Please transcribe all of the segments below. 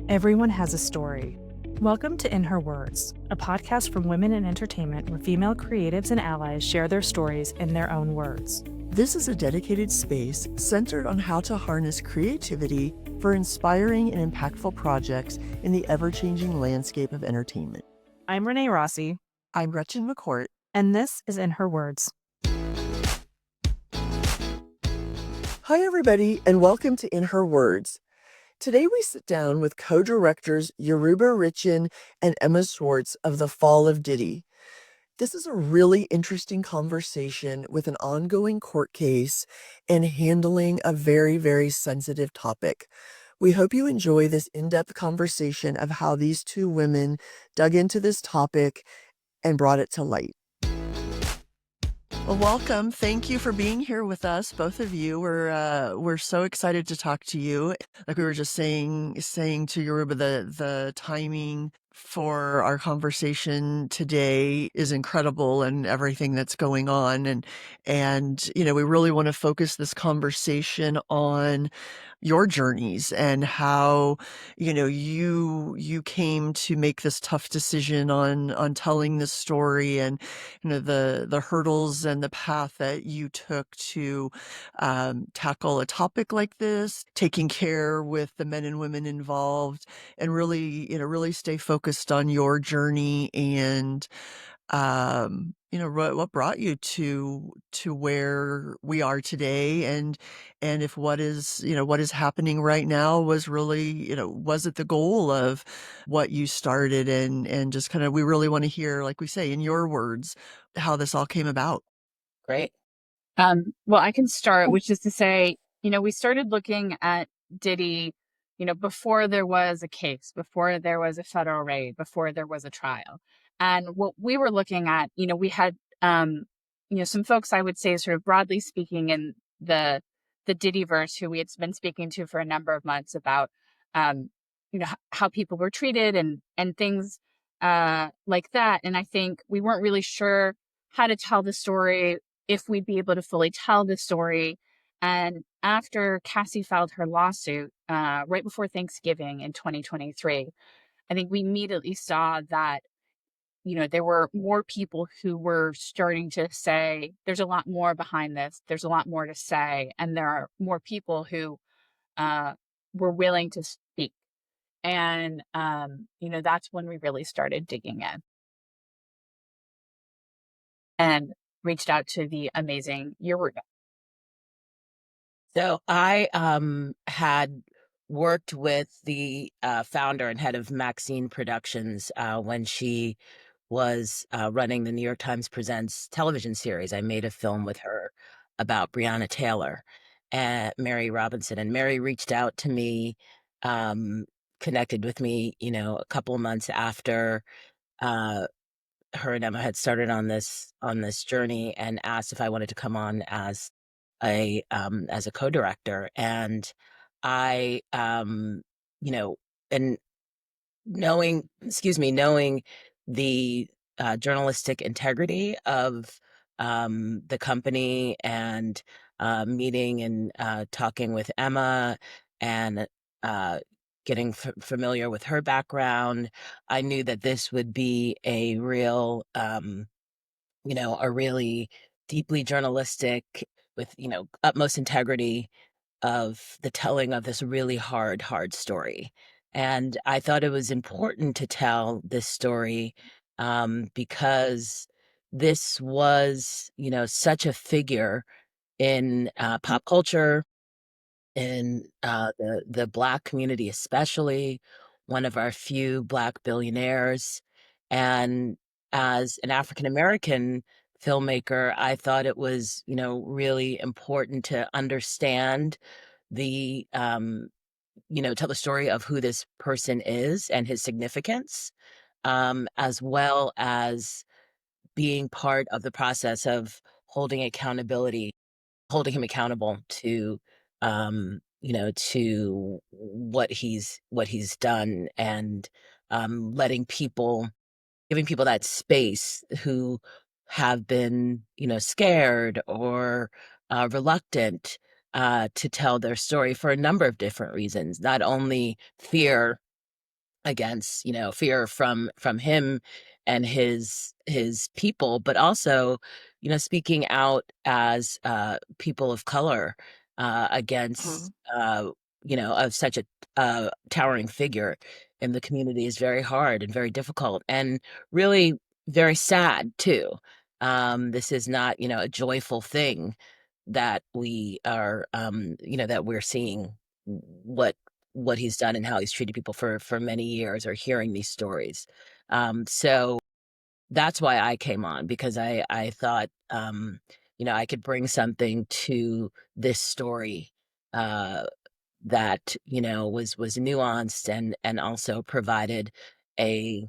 Everyone has a story. Welcome to In Her Words, a podcast from women in entertainment where female creatives and allies share their stories in their own words. This is a dedicated space centered on how to harness creativity for inspiring and impactful projects in the ever-changing landscape of entertainment. I'm Renee Rossi. I'm Gretchen McCourt. And this is In Her Words. Hi, everybody, and welcome to In Her Words. Today we sit down with co-directors Yoruba Richen and Emma Schwartz of the Fall of Diddy. This is a really interesting conversation with an ongoing court case and handling a very, very sensitive topic. We hope you enjoy this in-depth conversation of how these two women dug into this topic and brought it to light. Well, welcome. Thank you for being here with us, both of you. We're so excited to talk to you. Like we were just saying to Yoruba, the timing for our conversation today is incredible, and everything that's going on, and we really want to focus this conversation on your journeys and how you came to make this tough decision on telling this story, and the hurdles and the path that you took to tackle a topic like this, taking care with the men and women involved, and really stay focused on your journey and what brought you to where we are today, and if what is happening right now was really, was it the goal of what you started, and just kind of, we really want to hear, like we say, in your words, how this all came about. Great. Well, I can start, which is to say, we started looking at Diddy, before there was a case, before there was a federal raid, before there was a trial. And what we were looking at, we had, some folks, I would say, sort of broadly speaking, in the Diddyverse, who we had been speaking to for a number of months about, how people were treated and things like that. And I think we weren't really sure how to tell the story, if we'd be able to fully tell the story. And after Cassie filed her lawsuit right before Thanksgiving in 2023, I think we immediately saw that, there were more people who were starting to say, there's a lot more behind this. There's a lot more to say. And there are more people who were willing to speak. And, that's when we really started digging in and reached out to the amazing Yoruba. So I had worked with the founder and head of Maxine Productions when she was running the New York Times Presents television series. I made a film with her about Breonna Taylor and Mary Robinson. And Mary reached out to me, connected with me, a couple of months after her and Emma had started on this journey, and asked if I wanted to come on as a co-director. And I and knowing the journalistic integrity of the company, and meeting and talking with Emma, and getting familiar with her background, I knew that this would be a real, a really deeply journalistic, with, utmost integrity of the telling of this really hard story. And I thought it was important to tell this story because this was, such a figure in pop culture, in the Black community, especially one of our few Black billionaires. And as an African American filmmaker, I thought it was, really important to understand the, tell the story of who this person is and his significance, as well as being part of the process of holding him accountable to, to what he's done, and giving people that space who have been, scared or reluctant to tell their story for a number of different reasons. Not only fear against, fear from him and his people, but also, speaking out as people of color against, Mhm. of such a towering figure in the community is very hard and very difficult and really very sad too. This is not, a joyful thing that we are, that we're seeing what he's done and how he's treated people for many years, or hearing these stories. So that's why I came on, because I thought, I could bring something to this story uh, that, was nuanced, and also a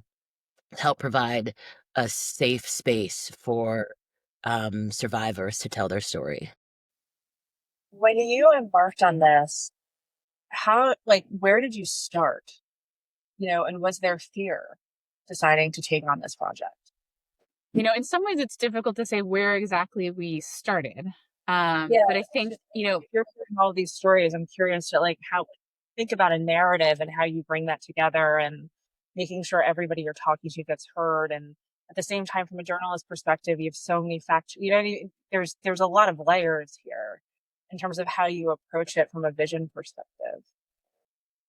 help provide a safe space for survivors to tell their story. When you embarked on this, where did you start? And was there fear deciding to take on this project? In some ways it's difficult to say where exactly we started. Yeah, But I think, you're hearing all these stories. I'm curious to how think about a narrative and how you bring that together and making sure everybody you're talking to gets heard. And at the same time, from a journalist perspective, you have so many facts. There's a lot of layers here in terms of how you approach it from a vision perspective.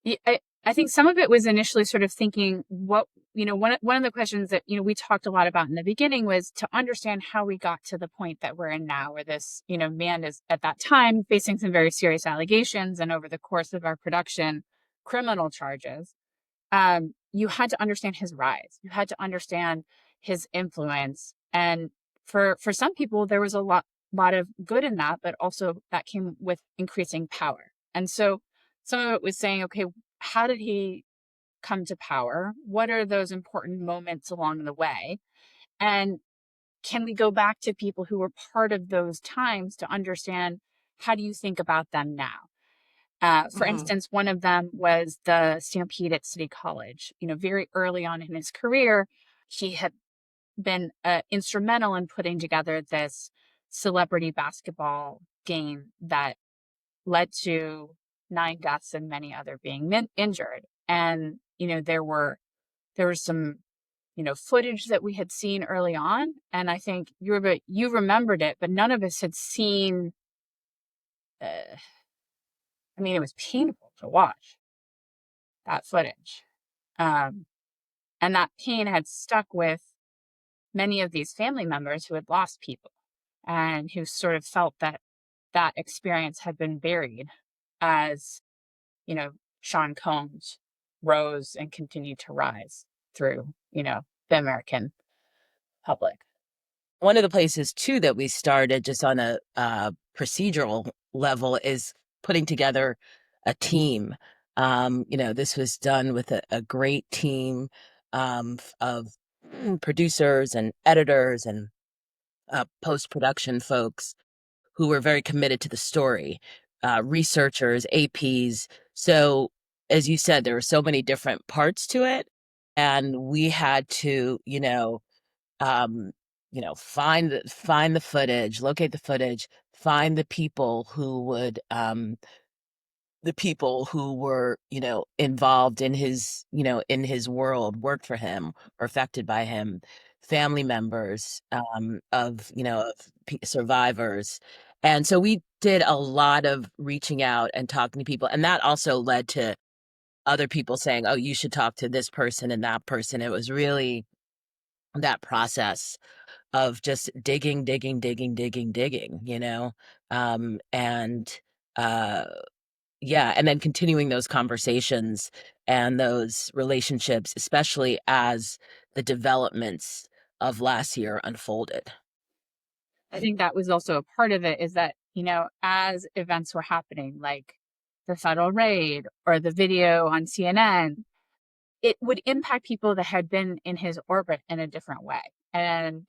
yeah, I think some of it was initially sort of thinking one of the questions that, we talked a lot about in the beginning was to understand how we got to the point that we're in now, where this, man is at that time facing some very serious allegations, and over the course of our production, criminal charges. You had to understand his rise. You had to understand his influence. And for some people, there was a lot of good in that, but also that came with increasing power. And so some of it was saying, okay, how did he come to power? What are those important moments along the way? And can we go back to people who were part of those times to understand, how do you think about them now? For Mhm. instance, one of them was the Stampede at City College. Very early on in his career, he had been instrumental in putting together this celebrity basketball game that led to 9 deaths and many other being injured. And there was some footage that we had seen early on, and I think you remembered it, but none of us had seen. Uh, it was painful to watch that footage. Um, and that pain had stuck with many of these family members who had lost people, and who sort of felt that that experience had been buried as, you know, Sean Combs rose and continued to rise through, the American public. One of the places too that we started, just on a procedural level, is putting together a team. This was done with a great team of producers and editors and post-production folks who were very committed to the story, researchers, APs. So, as you said, there were so many different parts to it, and we had to, um, find the footage, locate the footage, find the people who were, involved in his world, worked for him or affected by him, family members of survivors. And so we did a lot of reaching out and talking to people. And that also led to other people saying, oh, you should talk to this person and that person. It was really that process of just digging, digging, digging, digging, digging, and uh, yeah, and then continuing those conversations and those relationships, especially as the developments of last year unfolded. I think that was also a part of it, is that, as events were happening, like the federal raid or the video on CNN, it would impact people that had been in his orbit in a different way. And,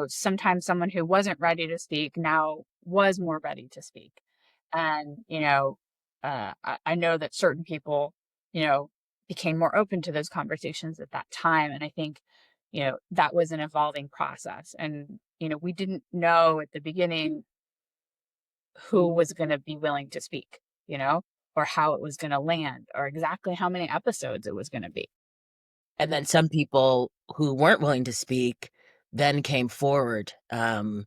sometimes someone who wasn't ready to speak now was more ready to speak. And, I know that certain people, became more open to those conversations at that time. And I think, that was an evolving process. And, we didn't know at the beginning who was going to be willing to speak, or how it was going to land, or exactly how many episodes it was going to be. And then some people who weren't willing to speak then came forward, and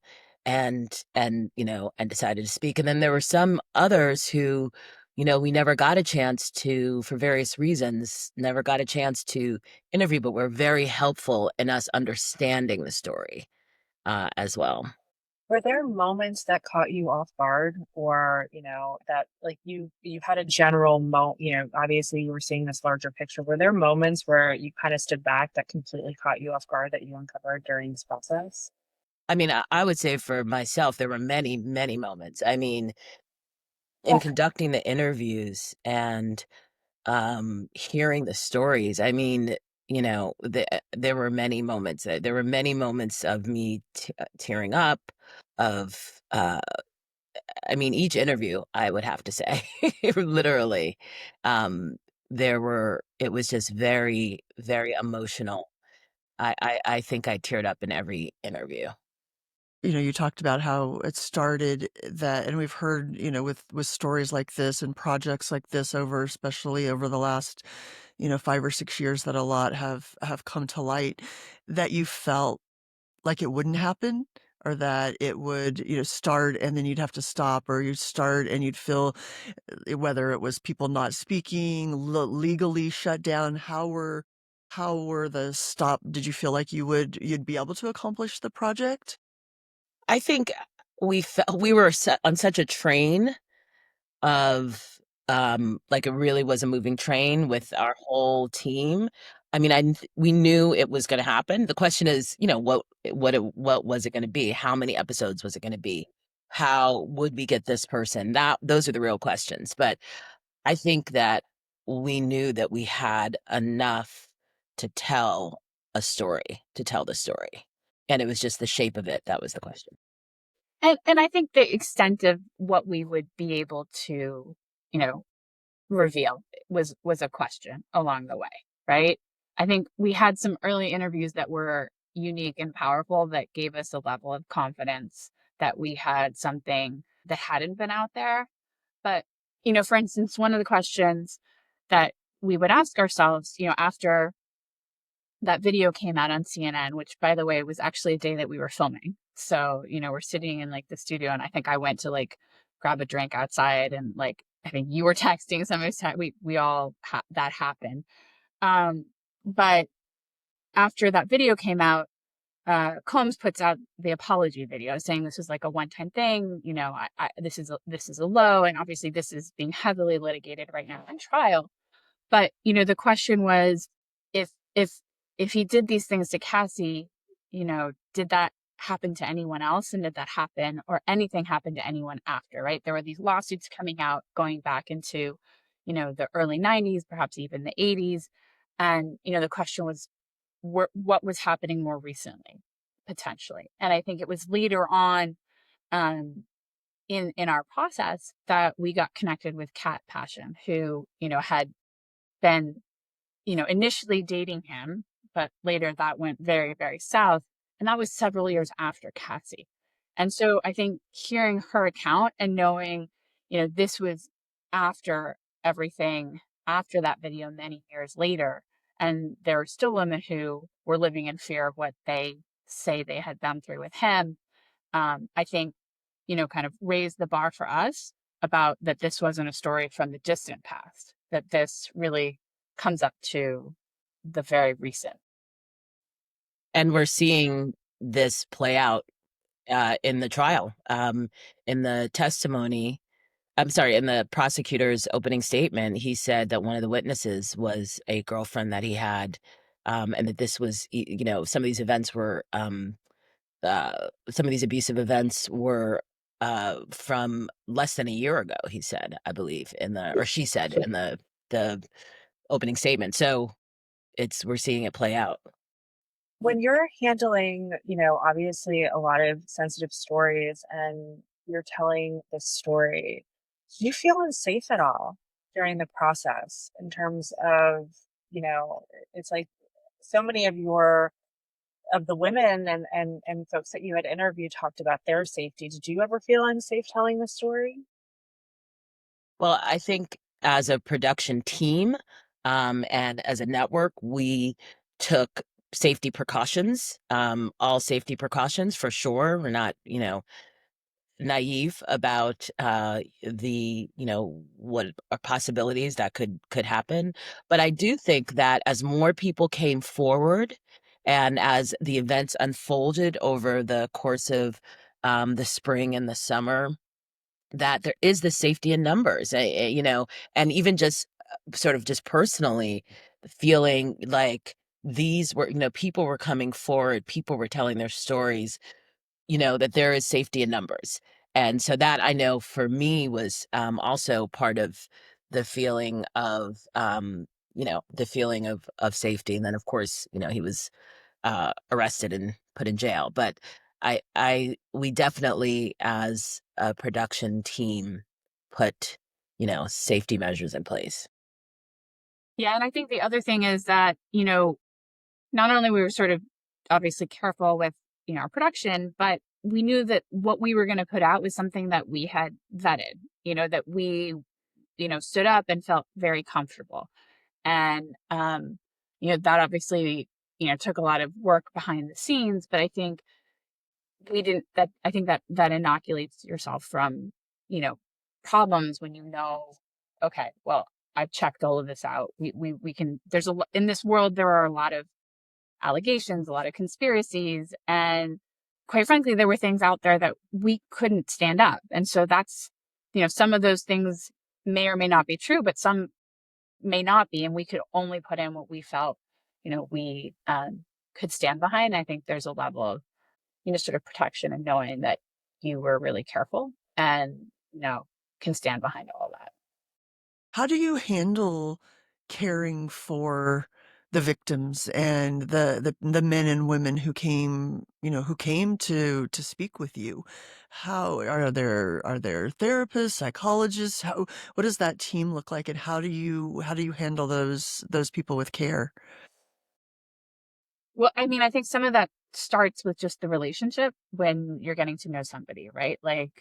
decided to speak. And then there were some others who, we never got a chance to, for various reasons, never got a chance to interview, but were very helpful in us understanding the story as well. Were there moments that caught you off guard or, that like you had a general obviously you were seeing this larger picture. Were there moments where you kind of stood back that completely caught you off guard that you uncovered during this process? I mean, I would say for myself, there were many, many moments. I mean, in Yeah. conducting the interviews and hearing the stories, I mean, there were many moments. There were many moments of me tearing up, of I mean, each interview, I would have to say, literally, um, it was just very, very emotional. I think I teared up in every interview. You talked about how it started that, and we've heard, with stories like this and projects like this especially over the last, 5 or 6 years that a lot have come to light, that you felt like it wouldn't happen or that it would, start and then you'd have to stop, or you'd start and you'd feel whether it was people not speaking, legally shut down. How were the stop? Did you feel like you'd be able to accomplish the project? I think we were on such a train of, like, it really was a moving train with our whole team. I mean, we knew it was gonna happen. The question is, what was it gonna be? How many episodes was it gonna be? How would we get this person? Those are the real questions. But I think that we knew that we had enough to tell to tell the story. And it was just the shape of it that was the question. And I think the extent of what we would be able to, you know, reveal was a question along the way, right? I think we had some early interviews that were unique and powerful that gave us a level of confidence that we had something that hadn't been out there. But, for instance, one of the questions that we would ask ourselves, after that video came out on CNN, which by the way was actually a day that we were filming. So, we're sitting in like the studio and I think I went to like grab a drink outside and like I think you were texting somebody. We all that happened. Um, but after that video came out, Combs puts out the apology video saying this was like a one-time thing. This is a low, and obviously this is being heavily litigated right now in trial. But, the question was if if if he did these things to Cassie, did that happen to anyone else? And did that happen or anything happen to anyone after, right? There were these lawsuits coming out going back into, the early 90s, perhaps even the 80s. And, the question was what was happening more recently, potentially. And I think it was later on um in our process that we got connected with Kat Passion, who, had been, initially dating him, but later that went very, very south. And that was several years after Cassie. And so I think hearing her account and knowing, this was after everything, after that video, many years later, and there are still women who were living in fear of what they say they had been through with him. I think, kind of raised the bar for us about that this wasn't a story from the distant past, that this really comes up to the very recent. And we're seeing this play out in the trial, in the testimony. I'm sorry, in the prosecutor's opening statement, he said that one of the witnesses was a girlfriend that he had, and that this was, some of these events were, some of these abusive events were from less than a year ago. He said, I believe, or she said in the opening statement. So we're seeing it play out. When you're handling, obviously a lot of sensitive stories and you're telling this story, do you feel unsafe at all during the process in terms of, it's like so many of the women and folks that you had interviewed talked about their safety. Did you ever feel unsafe telling the story? Well, I think as a production team, And as a network, we took safety precautions, all safety precautions for sure. We're not, naive about the what are possibilities that could happen, but I do think that as more people came forward and as the events unfolded over the course of the spring and the summer, that there is the safety in numbers, and even just sort of just personally feeling like these were, people were coming forward, people were telling their stories, that there is safety in numbers. And so that I know for me was also part of the feeling of, the feeling of safety. And then of course, he was arrested and put in jail. But we definitely, as a production team, put, safety measures in place. Yeah, and I think the other thing is that, not only we were sort of obviously careful with, our production, but we knew that what we were going to put out was something that we had vetted, that we, stood up and felt very comfortable. And, that obviously, took a lot of work behind the scenes, but I think we didn't, that, I think that inoculates yourself from, you know, problems when okay, well, I've checked all of this out. We can, in this world, there are a lot of allegations, a lot of conspiracies, and quite frankly, there were things out there that we couldn't stand up. And so that's, some of those things may or may not be true, but some may not be. And we could only put in what we felt, we could stand behind. I think there's a level of, sort of protection and knowing that you were really careful and, can stand behind all that. How do you handle caring for the victims and the men and women who came, who came to speak with you? How are there therapists, psychologists? What does that team look like, and how do you handle those people with care? Well, I mean, I think some of that starts with just the relationship when you're getting to know somebody, right? Like,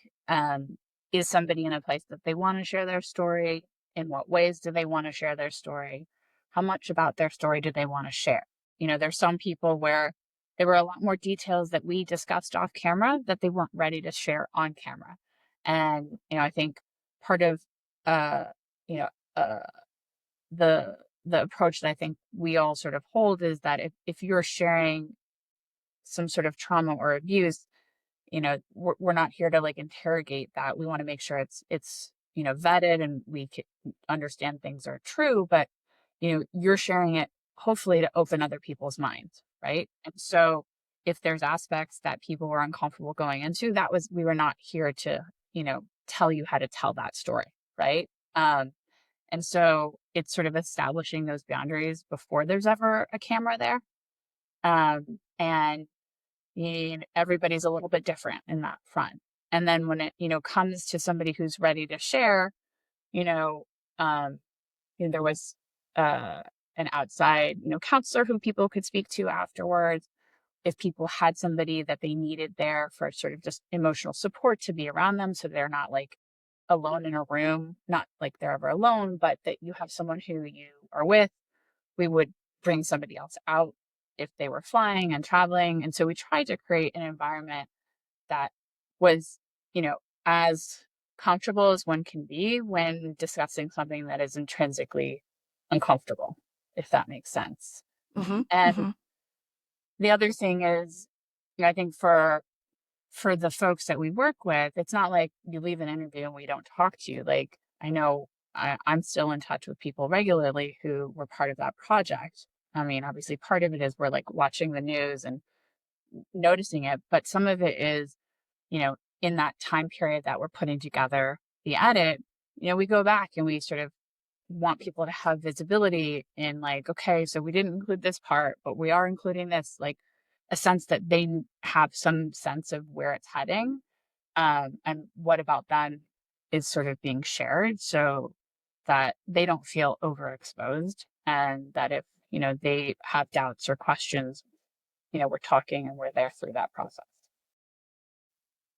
is somebody in a place that they want to share their story? In what ways do they want to share their story? How much about their story do they want to share? There's some people where there were a lot more details that we discussed off camera that they weren't ready to share on camera. And, I think part of, uh, you know, uh, the approach that I think we all sort of hold is that if you're sharing some sort of trauma or abuse, we're not here to like interrogate that. We want to make sure it's vetted and we can understand things are true, but you're sharing it hopefully to open other people's minds, right? And so if there's aspects that people were uncomfortable going into, we were not here to tell you how to tell that story, right? And so it's sort of establishing those boundaries before there's ever a camera there. And everybody's a little bit different in that front. And then when it, comes to somebody who's ready to share, you know, um, there was an outside, counselor who people could speak to afterwards. If people had somebody that they needed there for sort of just emotional support to be around them, so they're not like alone in a room, not like they're ever alone, but that you have someone who you are with. We would bring somebody else out if they were flying and traveling. And so we tried to create an environment that was, as comfortable as one can be when discussing something that is intrinsically uncomfortable, if that makes sense. Mm-hmm. And Mm-hmm. the other thing is, I think for the folks that we work with, it's not like you leave an interview and we don't talk to you. Like I know I'm still in touch with people regularly who were part of that project. I mean, obviously part of it is we're like watching the news and noticing it, but some of it is, in that time period that we're putting together the edit, we go back and we sort of want people to have visibility in like, okay, so we didn't include this part, but we are including this, like a sense that they have some sense of where it's heading. And what about them is sort of being shared so that they don't feel overexposed, and that if, they have doubts or questions, we're talking and we're there through that process.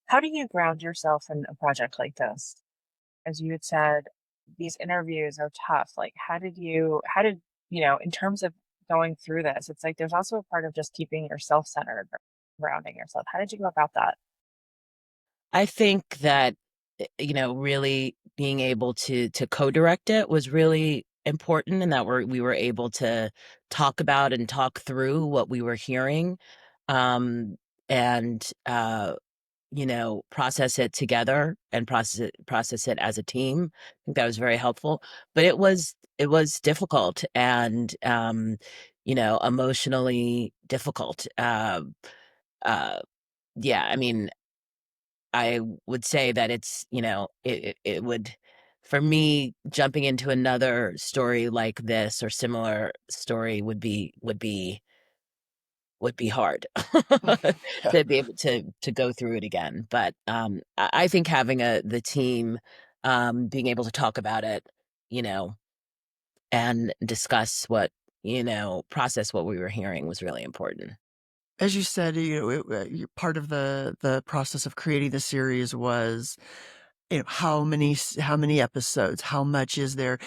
How do you ground yourself in a project like this? As you had said, these interviews are tough. Like, how did in terms of going through this, it's like there's also a part of just keeping yourself centered, grounding yourself. How did you go about that? I think that, really being able to co-direct it was really important, and that we were able to talk about and talk through what we were hearing, um, and process it together and process it as a team. I think that was very helpful. But it was difficult and emotionally difficult. Uh, yeah, I mean, I would say that it would, for me, jumping into another story like this or similar story would be hard Yeah. to be able to go through it again. But I think having the team, being able to talk about it, you know, and discuss process what we were hearing was really important. As you said, part of the process of creating the series was, how many episodes, how much is there,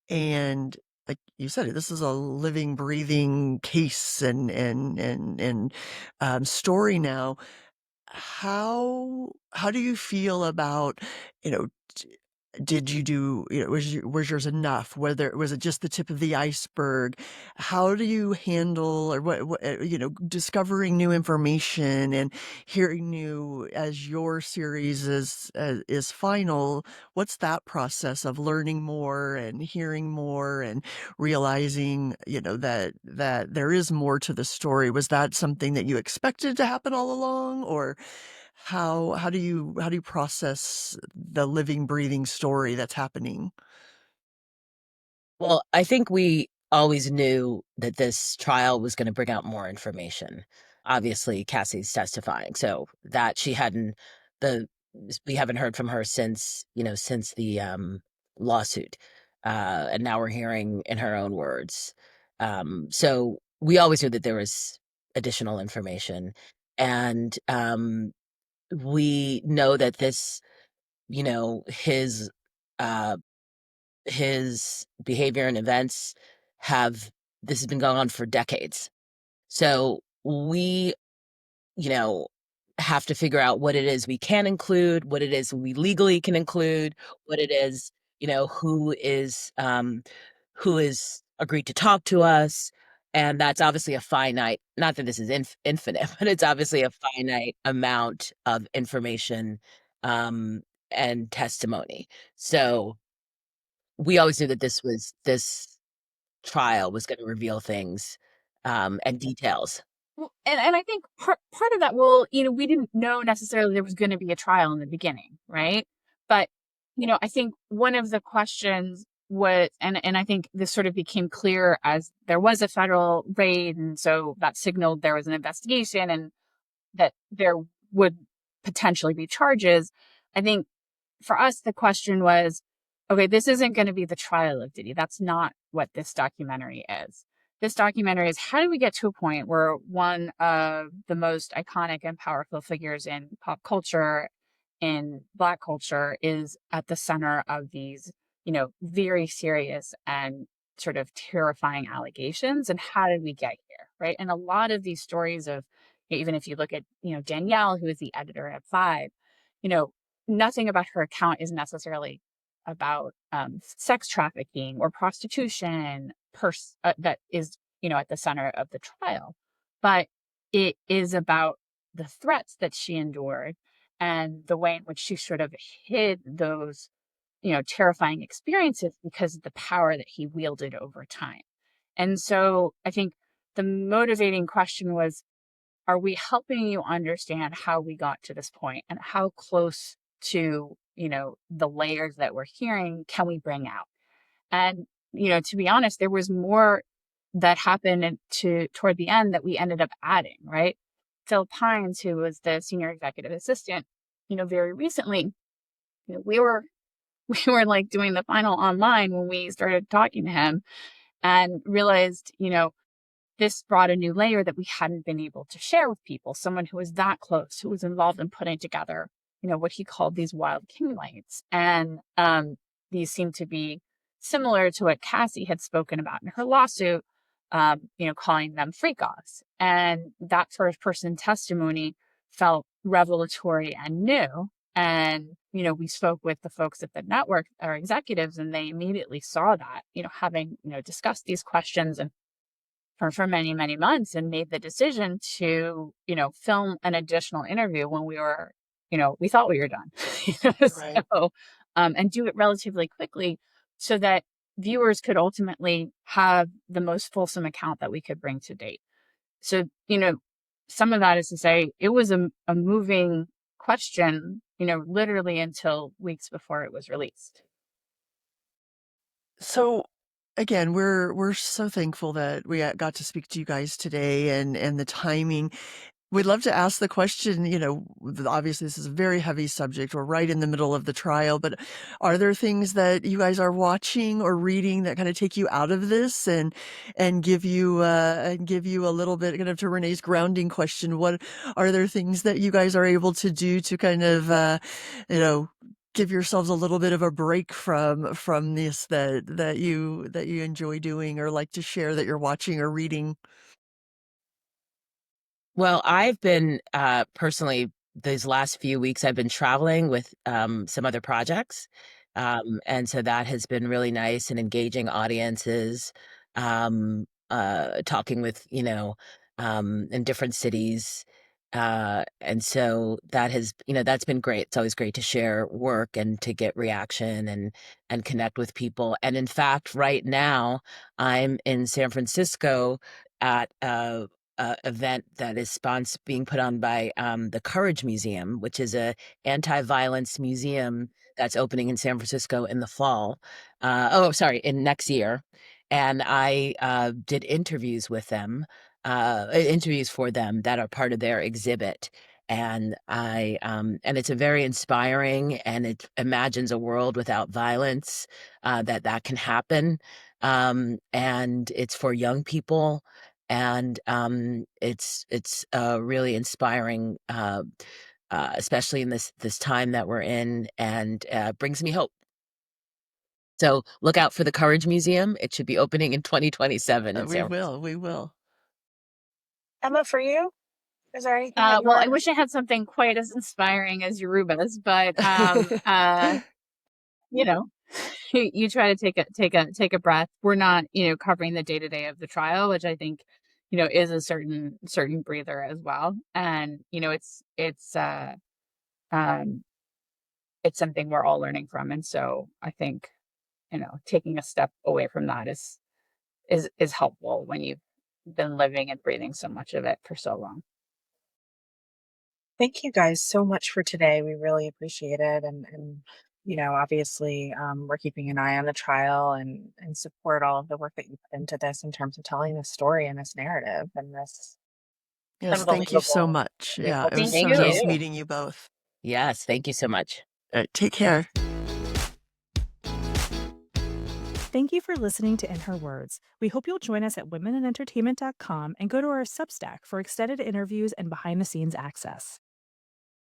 and like you said, this is a living, breathing case and story now. How do you feel about, you know, d did you do, was yours enough? Whether was it just the tip of the iceberg? How do you handle, or what, discovering new information and hearing new as your series is final? What's that process of learning more and hearing more and realizing, that there is more to the story? Was that something that you expected to happen all along, or how do you process the living, breathing story that's happening? Well, I think we always knew that this trial was going to bring out more information. Obviously, Cassie's testifying, so that she hadn't the we haven't heard from her since the lawsuit, and now we're hearing in her own words. So we always knew that there was additional information, and we know that this, you know, his uh, his behavior and events have this has been going on for decades. So we, you know, have to figure out what it is we can include, what it is we legally can include, what it is, who is agreed to talk to us. And that's obviously a finite, not that this is infinite, but it's obviously a finite amount of information, um, and testimony. So we always knew that this trial was gonna reveal things, and details. Well, and I think part of that, well, we didn't know necessarily there was going to be a trial in the beginning, right? But I think one of the questions was, and I think this sort of became clear as there was a federal raid, and so that signaled there was an investigation and that there would potentially be charges. I think for us, the question was, okay, this isn't going to be the trial of Diddy. That's not what this documentary is. This documentary is, how do we get to a point where one of the most iconic and powerful figures in pop culture, in Black culture, is at the center of these, very serious and sort of terrifying allegations? And how did we get here? Right. And a lot of these stories of, even if you look at, Danielle, who is the editor at Five, you know, nothing about her account is necessarily about sex trafficking or prostitution that is at the center of the trial, but it is about the threats that she endured and the way in which she sort of hid those terrifying experiences because of the power that he wielded over time. And so I think the motivating question was, are we helping you understand how we got to this point and how close to, the layers that we're hearing can we bring out? And, to be honest, there was more that happened toward the end that we ended up adding, right? Phil Pines, who was the senior executive assistant, very recently, we were we were like doing the final online when we started talking to him and realized, this brought a new layer that we hadn't been able to share with people. Someone who was that close, who was involved in putting together, what he called these wild king lights. And these seem to be, similar to what Cassie had spoken about in her lawsuit, calling them freak offs. And that first person testimony felt revelatory and new. And, we spoke with the folks at the network, our executives, and they immediately saw that, having, discussed these questions and for many, many months, and made the decision to, film an additional interview when we thought we were done. Right. So, and do it relatively quickly so that viewers could ultimately have the most fulsome account that we could bring to date. So, some of that is to say it was a moving question, literally until weeks before it was released. So again, we're so thankful that we got to speak to you guys today, and the timing. We'd love to ask the question, obviously this is a very heavy subject. We're right in the middle of the trial, but are there things that you guys are watching or reading that kind of take you out of this and give you a little bit, kind of, to Renee's grounding question? What are there things that you guys are able to do to kind of, give yourselves a little bit of a break from this that you enjoy doing or like to share that you're watching or reading? Well, I've been personally, these last few weeks, I've been traveling with some other projects. And so that has been really nice, and engaging audiences, talking with, in different cities. And so that has, that's been great. It's always great to share work and to get reaction and connect with people. And in fact, right now I'm in San Francisco at event that is being put on by the Courage Museum, which is a anti-violence museum that's opening in San Francisco in the fall. In next year. And I did interviews for them that are part of their exhibit. And and it's a very inspiring, and it imagines a world without violence, that can happen. And it's for young people, and it's really inspiring, especially in this time that we're in, and brings me hope. So look out for the Courage Museum. It should be opening in 2027 in We San will, we will. Emma, for you, is there anything that Well, I you're wish I had something quite as inspiring as Yoruba's, but you know, you try to take a breath. We're not, covering the day to day of the trial, which I think, is a certain breather as well. And um, it's something we're all learning from. And so I think, taking a step away from that is helpful when you've been living and breathing so much of it for so long. Thank you guys so much for today. We really appreciate it. And obviously, we're keeping an eye on the trial and support all of the work that you put into this in terms of telling this story and this narrative and this Yes, thank you so unbelievable much. Yeah, vehicle it to was Thank so pursue. nice you. meeting you both. Yes, thank you so much. Take care. Thank you for listening to In Her Words. We hope you'll join us at womenandentertainment.com and go to our Substack for extended interviews and behind the scenes access.